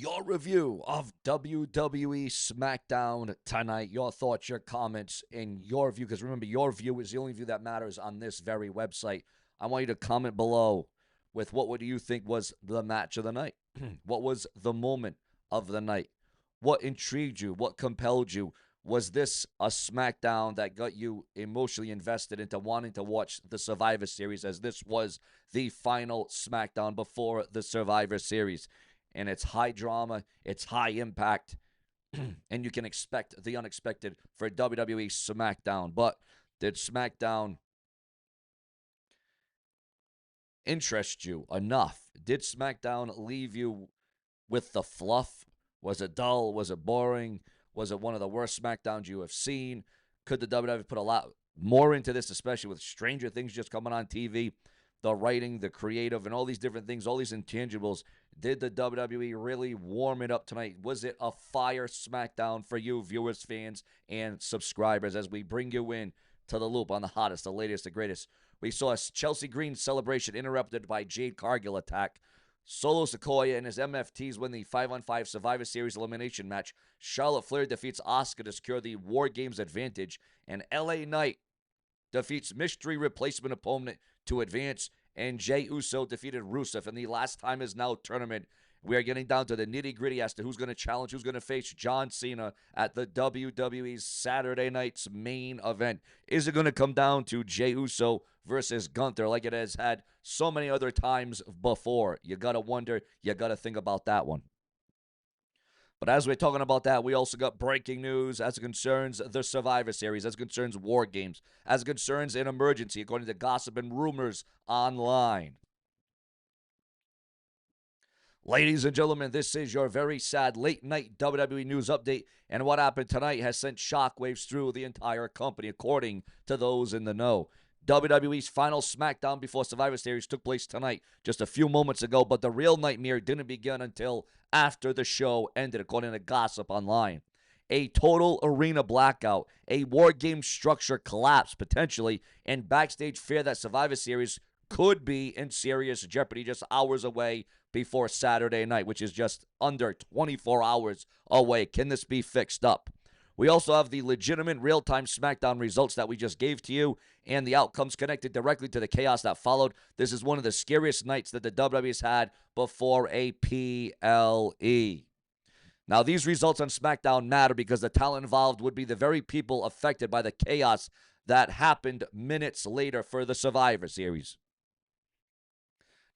Your review of WWE SmackDown tonight. Your thoughts, your comments, and your view. Because remember, your view is the only view that matters on this very website. I want you to comment below with what would you think was the match of the night? What was the moment of the night? What intrigued you? What compelled you? Was this a SmackDown that got you emotionally invested into wanting to watch the Survivor Series, as this was the final SmackDown before the Survivor Series? And it's high drama, it's high impact, and you can expect the unexpected for WWE SmackDown. But did SmackDown interest you enough? Did SmackDown leave you with the fluff? Was it dull? Was it boring? Was it one of the worst SmackDowns you have seen? Could the WWE put a lot more into this, especially with Stranger Things just coming on TV? The writing, the creative, and all these different things, all these intangibles. Did the WWE really warm it up tonight? Was it a fire SmackDown for you, viewers, fans, and subscribers, as we bring you in to the loop on the hottest, the latest, the greatest? We saw a Chelsea Green celebration interrupted by Jade Cargill attack. Solo Sikoa and his MFTs win the 5-on-5 Survivor Series elimination match. Charlotte Flair defeats Asuka to secure the War Games advantage. And LA Knight defeats mystery replacement opponent to advance. And Jey Uso defeated Rusev in the Last Time Is Now tournament. We are getting down to the nitty-gritty as to who's going to challenge, who's going to face John Cena at the WWE's Saturday night's main event. Is it going to come down to Jey Uso versus Gunther like it has had so many other times before? You got to wonder, you got to think about that one. But as we're talking about that, we also got breaking news as it concerns the Survivor Series, as it concerns War Games, as it concerns an emergency, according to gossip and rumors online. Ladies and gentlemen, this is your very sad late night WWE news update, and what happened tonight has sent shockwaves through the entire company, according to those in the know. WWE's final SmackDown before Survivor Series took place tonight, just a few moments ago, but the real nightmare didn't begin until after the show ended, according to gossip online. A total arena blackout, a war game structure collapse potentially, and backstage fear that Survivor Series could be in serious jeopardy just hours away before Saturday night, which is just under 24 hours away. Can this be fixed up? We also have the legitimate real-time SmackDown results that we just gave to you and the outcomes connected directly to the chaos that followed. This is one of the scariest nights that the WWE has had before a PLE. Now, these results on SmackDown matter because the talent involved would be the very people affected by the chaos that happened minutes later for the Survivor Series.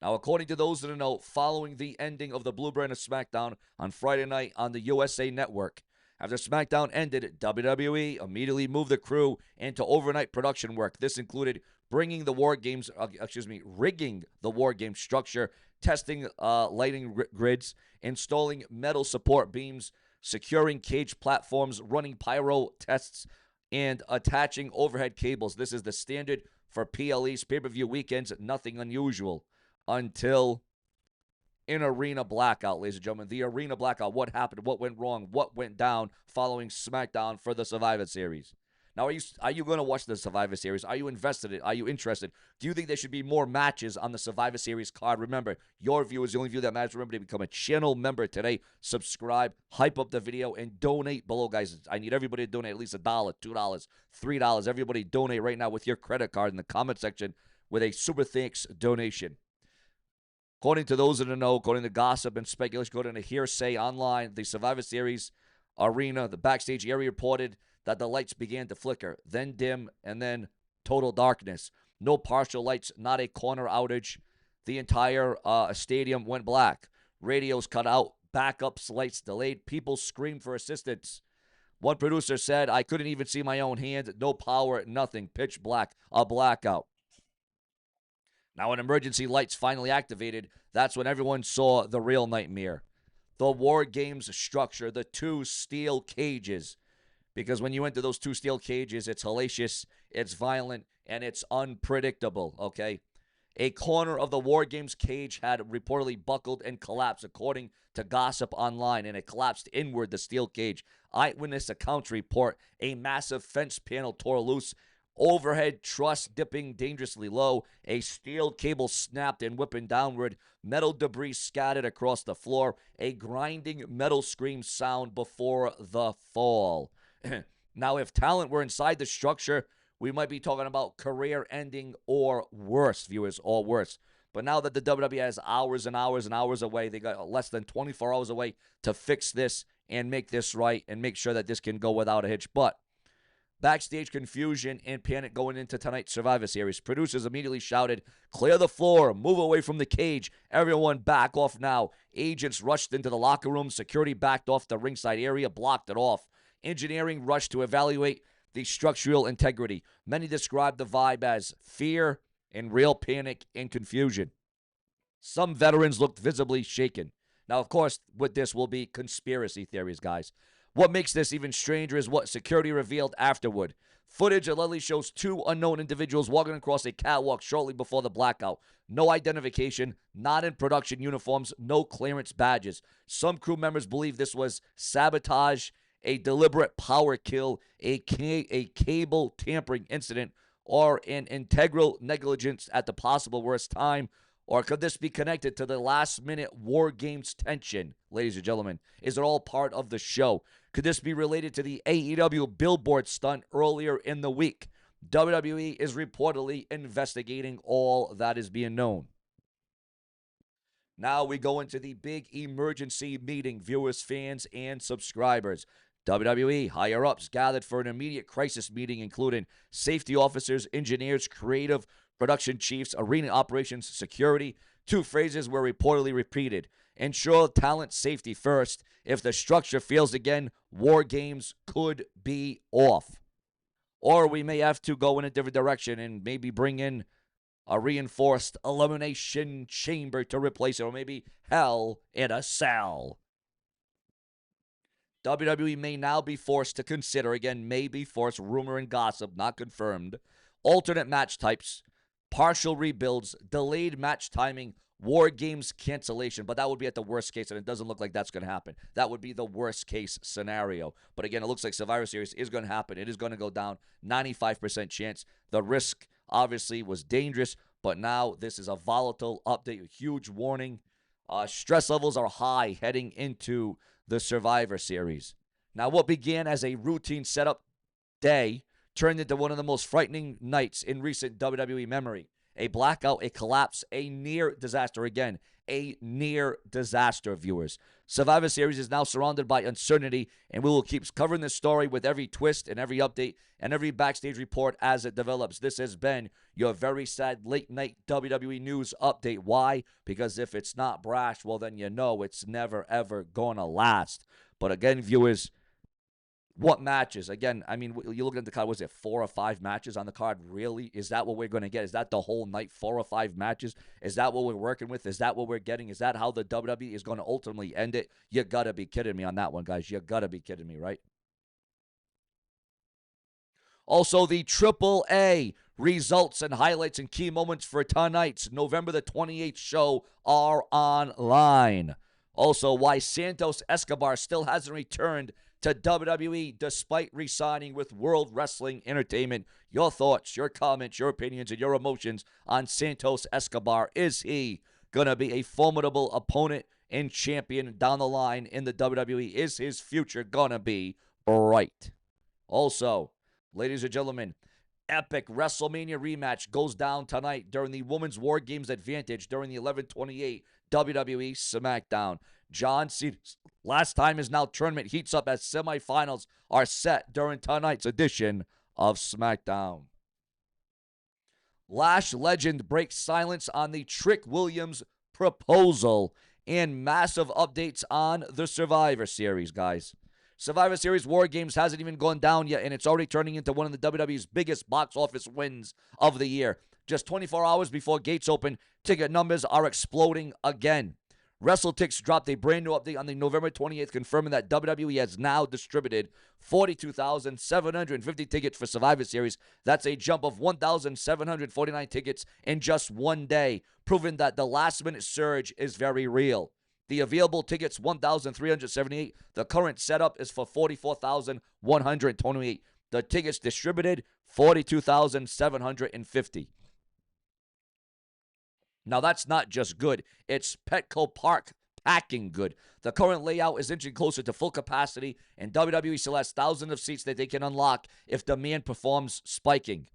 Now, according to those that know, following the ending of the Blue Brand of SmackDown on Friday night on the USA Network, after SmackDown ended, WWE immediately moved the crew into overnight production work. This included rigging the War Games structure, testing lighting grids, installing metal support beams, securing cage platforms, running pyro tests, and attaching overhead cables. This is the standard for PLE's pay-per-view weekends, nothing unusual. Until an arena blackout, ladies and gentlemen. The arena blackout. What happened? What went wrong? What went down following SmackDown for the Survivor Series? Now, are you going to watch the Survivor Series? Are you invested in it? Are you interested? Do you think there should be more matches on the Survivor Series card? Remember, your view is the only view that matters. Remember to become a channel member today. Subscribe, hype up the video, and donate below, guys. I need everybody to donate at least $1, $2, $3. Everybody donate right now with your credit card in the comment section with a super thanks donation. According to those in the know, according to gossip and speculation, according to hearsay online, the Survivor Series arena, the backstage area reported that the lights began to flicker, then dim, and then total darkness. No partial lights, not a corner outage. The entire stadium went black. Radios cut out, backups, lights delayed. People screamed for assistance. One producer said, "I couldn't even see my own hand. No power, nothing. Pitch black, a blackout." Now, when emergency lights finally activated, that's when everyone saw the real nightmare. The War Games structure, the two steel cages. Because when you enter those two steel cages, it's hellacious, it's violent, and it's unpredictable, okay? A corner of the War Games cage had reportedly buckled and collapsed, according to gossip online, and it collapsed inward, the steel cage. Eyewitness accounts report a massive fence panel tore loose Overhead truss dipping dangerously low. A steel cable snapped and whipping downward. Metal debris scattered across the floor. A grinding metal scream sound before the fall. Now, if talent were inside the structure, we might be talking about career ending or worse, viewers, or worse. But now that the WWE has hours and hours and hours away, they got less than 24 hours away to fix this and make this right and make sure that this can go without a hitch. But backstage confusion and panic going into tonight's Survivor Series. Producers immediately shouted, "Clear the floor, move away from the cage, everyone back off now." Agents rushed into the locker room, security backed off the ringside area, blocked it off. Engineering rushed to evaluate the structural integrity. Many described the vibe as fear and real panic and confusion. Some veterans looked visibly shaken. Now, of course, with this will be conspiracy theories, guys. What makes this even stranger is what security revealed afterward. Footage allegedly shows two unknown individuals walking across a catwalk shortly before the blackout. No identification, not in production uniforms, no clearance badges. Some crew members believe this was sabotage, a deliberate power kill, a cable tampering incident, or an integral negligence at the possible worst time. Or could this be connected to the last-minute War Games tension, ladies and gentlemen? Is it all part of the show? Could this be related to the AEW billboard stunt earlier in the week? WWE is reportedly investigating all that is being known. Now we go into the big emergency meeting, viewers, fans, and subscribers. WWE higher-ups gathered for an immediate crisis meeting, including safety officers, engineers, creative, production chiefs, arena operations, security. Two phrases were reportedly repeated. Ensure talent safety first. If the structure fails again, War Games could be off. Or we may have to go in a different direction and maybe bring in a reinforced elimination chamber to replace it, or maybe Hell in a Cell. WWE may now be forced to consider, again, may be forced, rumor and gossip, not confirmed, alternate match types, partial rebuilds, delayed match timing, War Games cancellation. But that would be at the worst case, and it doesn't look like that's going to happen. That would be the worst case scenario. But again, it looks like Survivor Series is going to happen. It is going to go down, 95% chance. The risk, obviously, was dangerous, but now this is a volatile update, a huge warning. Stress levels are high heading into the Survivor Series. Now, what began as a routine setup day turned into one of the most frightening nights in recent WWE memory. A blackout, a collapse, a near disaster. Again, a near disaster, viewers. Survivor Series is now surrounded by uncertainty, and we will keep covering this story with every twist and every update and every backstage report as it develops. This has been your very sad late-night WWE news update. Why? Because if it's not brash, well, then you know it's never, ever going to last. But again, viewers, what matches? Again, I mean, you look at the card, was it 4 or 5 matches on the card? Really? Is that what we're going to get? Is that the whole night, 4 or 5 matches? Is that what we're working with? Is that what we're getting? Is that how the WWE is going to ultimately end it? You got to be kidding me on that one, guys. You got to be kidding me, right? Also, the AAA results and highlights and key moments for tonight's November the 28th show are online. Also, why Santos Escobar still hasn't returned to WWE despite re-signing with World Wrestling Entertainment. Your thoughts, your comments, your opinions, and your emotions on Santos Escobar. Is he going to be a formidable opponent and champion down the line in the WWE? Is his future going to be bright? Also, ladies and gentlemen, epic WrestleMania rematch goes down tonight during the Women's War Games Advantage during the 11/28 WWE SmackDown. John Cena's last time is now tournament heats up as semifinals are set during tonight's edition of SmackDown. Lash legend breaks silence on the Trick Williams proposal and massive updates on the Survivor Series, guys. Survivor Series War Games hasn't even gone down yet, and it's already turning into one of the WWE's biggest box office wins of the year. Just 24 hours before gates open, ticket numbers are exploding again. WrestleTix dropped a brand new update on the November 28th, confirming that WWE has now distributed 42,750 tickets for Survivor Series. That's a jump of 1,749 tickets in just one day, proving that the last-minute surge is very real. The available tickets, 1,378. The current setup is for 44,128. The tickets distributed, 42,750. Now, that's not just good. It's Petco Park packing good. The current layout is inching closer to full capacity, and WWE still has thousands of seats that they can unlock if demand performs spiking.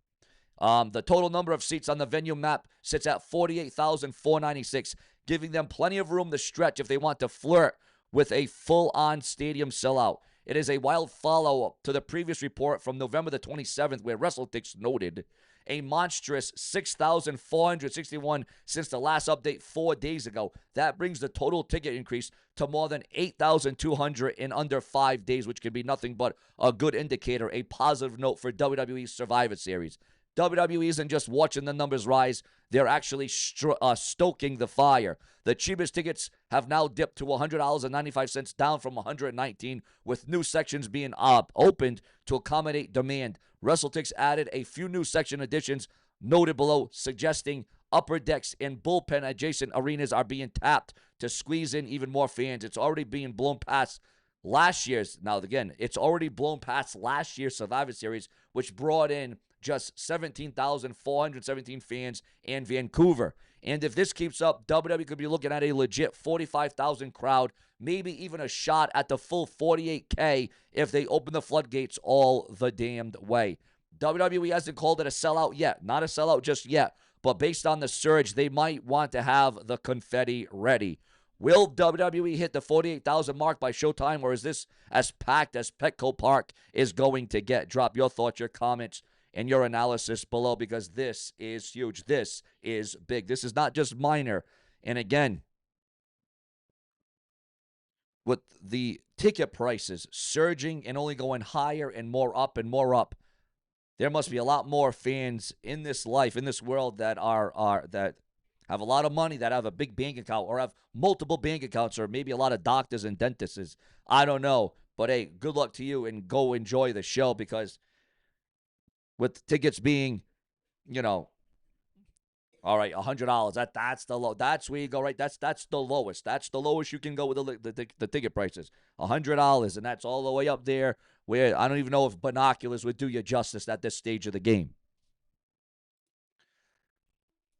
The total number of seats on the venue map sits at 48,496, giving them plenty of room to stretch if they want to flirt with a full-on stadium sellout. It is a wild follow-up to the previous report from November the 27th, where WrestleTix noted a monstrous 6,461 since the last update 4 days ago. That brings the total ticket increase to more than 8,200 in under 5 days, which can be nothing but a good indicator, a positive note for WWE Survivor Series. WWE isn't just watching the numbers rise, they're actually stoking the fire. The cheapest tickets have now dipped to $100.95, down from $119, with new sections being opened to accommodate demand. WrestleTix added a few new section additions noted below, suggesting upper decks and bullpen adjacent arenas are being tapped to squeeze in even more fans. It's already being blown past last year's, now again, it's already blown past last year's Survivor Series, which brought in just 17,417 fans in Vancouver. And if this keeps up, WWE could be looking at a legit 45,000 crowd, maybe even a shot at the full 48K if they open the floodgates all the damned way. WWE hasn't called it a sellout yet. Not a sellout just yet. But based on the surge, they might want to have the confetti ready. Will WWE hit the 48,000 mark by Showtime, or is this as packed as Petco Park is going to get? Drop your thoughts, your comments, and your analysis below, because this is huge. This is big. This is not just minor. And again, with the ticket prices surging and only going higher and more up, there must be a lot more fans in this life, in this world, that that have a lot of money, that have a big bank account, or have multiple bank accounts, or maybe a lot of doctors and dentists. I don't know. But hey, good luck to you, and go enjoy the show, because with tickets being, all right, $100. That's the low. That's where you go, right? That's the lowest. That's the lowest you can go with the ticket prices. $100, and that's all the way up there where I don't even know if binoculars would do you justice at this stage of the game.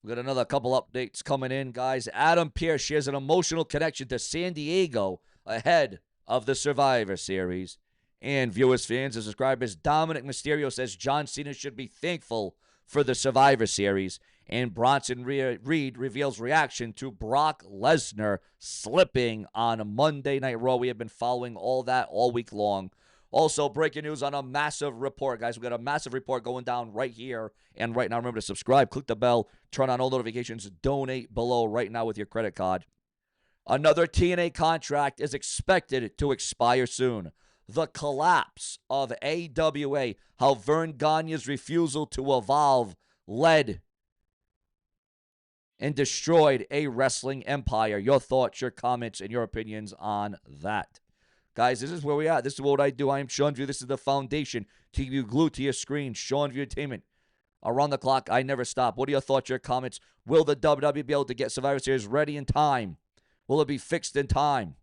We got another couple updates coming in, guys. Adam Pearce shares an emotional connection to San Diego ahead of the Survivor Series. And viewers, fans, and subscribers, Dominic Mysterio says John Cena should be thankful for the Survivor Series. And Bronson Reed reveals reaction to Brock Lesnar slipping on Monday Night Raw. We have been following all that all week long. Also, breaking news on a massive report, guys. We got a massive report going down right here and right now. Remember to subscribe, click the bell, turn on all notifications, donate below right now with your credit card. Another TNA contract is expected to expire soon. The collapse of AWA, how Vern Gagne's refusal to evolve led and destroyed a wrestling empire. Your thoughts, your comments, and your opinions on that. Guys, this is where we are. This is what I do. I am SeanzView. This is the foundation to keep you glued to your screen. SeanzView Entertainment. Around the clock, I never stop. What are your thoughts, your comments? Will the WWE be able to get Survivor Series ready in time? Will it be fixed in time?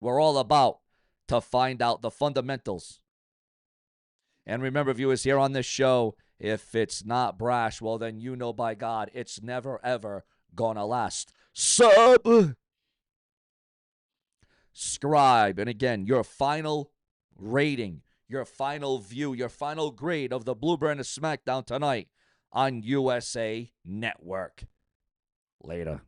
We're all about to find out the fundamentals. And remember, viewers, here on this show, if it's not brash, well, then you know by God, it's never, ever gonna last. Subscribe. And again, your final rating, your final view, your final grade of the Blue Brand of SmackDown tonight on USA Network. Later.